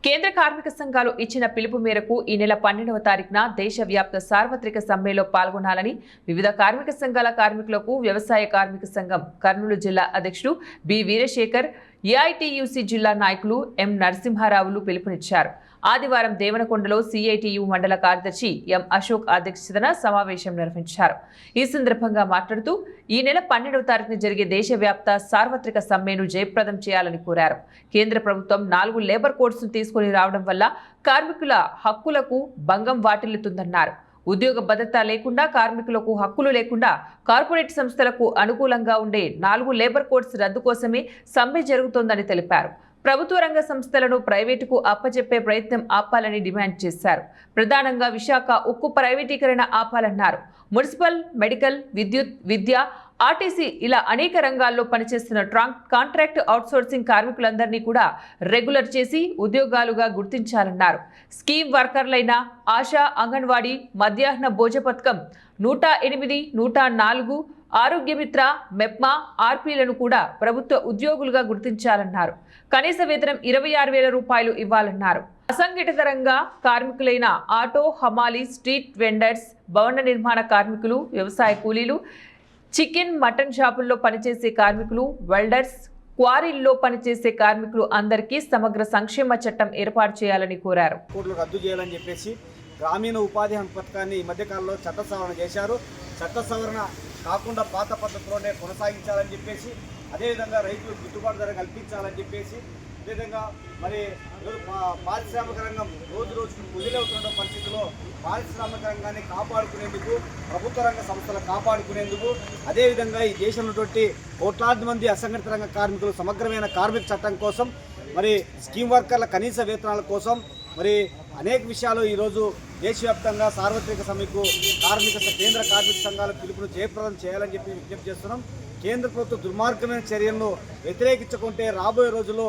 కేంద్ర కార్మిక సంఘాలు ఇచ్చిన పిలుపు మేరకు ఈ నెల 12వ తారీఖున దేశవ్యాప్త సార్వత్రిక సమ్మెలో పాల్గొనాలని వివిధ కార్మిక సంఘాల కార్మికులకు వ్యవసాయ కార్మిక సంఘం కర్నూలు జిల్లా అధ్యక్షుడు బి వీరశేఖర్, ఏఐటియుసి జిల్లా నాయకులు ఎం నరసింహారావులు పిలుపునిచ్చారు. ఆదివారం దేవనకొండలో సిఐటియు మండల కార్యదర్శి ఎం అశోక్ అధ్యక్షతన సమావేశం నిర్వహించారు. ఈ సందర్భంగా మాట్లాడుతూ ఈ నెల 12వ తారీఖున జరిగే దేశవ్యాప్త సార్వత్రిక సమ్మెను జయప్రదం చేయాలని కోరారు. కేంద్ర ప్రభుత్వం 4 లేబర్ కోడ్స్ ను తీసుకుని రావడం వల్ల కార్మికుల హక్కులకు భంగం వాటిల్లుతుందన్నారు. ఉద్యోగ భద్రత లేకుండా, కార్మికులకు హక్కులు లేకుండా కార్పొరేట్ సంస్థలకు అనుకూలంగా ఉండే 4 లేబర్ కోడ్స్ రద్దు కోసమే సమ్మె జరుగుతోందని తెలిపారు. ప్రభుత్వ రంగ సంస్థలను ప్రైవేటుకు అప్పచెప్పే ప్రయత్నం ఆపాలని డిమాండ్ చేశారు. ప్రధానంగా విశాఖ ఉక్కు ప్రైవేటీకరణ ఆపాలన్నారు. మున్సిపల్, మెడికల్, విద్యుత్, విద్య, ఆర్టీసీ ఇలా అనేక రంగాల్లో పనిచేస్తున్న కాంట్రాక్ట్ అవుట్సోర్సింగ్ కార్మికులందరినీ కూడా రెగ్యులర్ చేసి ఉద్యోగాలుగా గుర్తించాలన్నారు. స్కీమ్ వర్కర్లైన ఆశా, అంగన్వాడీ, మధ్యాహ్న భోజ పథకం 108, 104, ఆరోగ్యమిత్ర, మెప్మా, ఆర్పీలను కూడా ప్రభుత్వ ఉద్యోగులుగా గుర్తించాలన్నారు. కనీస వేతనం 26,000 రూపాయలు ఇవ్వాలన్నారు. అసంఘటిత రంగ కార్మికులైన ఆటో, హమాలీ, స్ట్రీట్ వెండర్స్, భవన నిర్మాణ కార్మికులు, వ్యవసాయ కూలీలు, చికెన్, మటన్ షాపుల్లో పనిచేసే కార్మికులు, వెల్డర్స్, క్వారీల్లో పనిచేసే కార్మికులు అందరికీ సమగ్ర సంక్షేమ చట్టం ఏర్పాటు చేయాలని కోరారు. రద్దు చేయాలని చెప్పేసి గ్రామీణ ఉపాధి హామీ పథకాన్ని ఈ మధ్యకాలంలో చట్ట సవరణ చేశారు. చట్ట సవరణ కాకుండా పాత పద్ధతిలోనే కొనసాగించాలని చెప్పేసి, అదేవిధంగా రైతులకు గిట్టుబాటు ధర కల్పించాలని చెప్పేసి, అదేవిధంగా మరి పారిశ్రామిక రంగం రోజు రోజుకు కుదిలవుతున్న పరిస్థితుల్లో పారిశ్రామిక రంగాన్ని కాపాడుకునేందుకు, ప్రభుత్వ రంగ సంస్థలు కాపాడుకునేందుకు, అదేవిధంగా ఈ దేశంలో కోట్లాది మంది అసంఘటిత రంగ కార్మికులు సమగ్రమైన కార్మిక చట్టం కోసం, మరి స్కీమ్ వర్కర్ల కనీస వేతనాల కోసం, మరి అనేక విషయాలు ఈరోజు దేశవ్యాప్తంగా సార్వత్రిక సమ్మెకు కేంద్ర కార్మిక సంఘాల పిలుపును జయప్రదం చేయాలని చెప్పి విజ్ఞప్తి చేస్తున్నాం. కేంద్ర ప్రభుత్వ దుర్మార్గమైన చర్యలను వ్యతిరేకించుకుంటే రాబోయే రోజుల్లో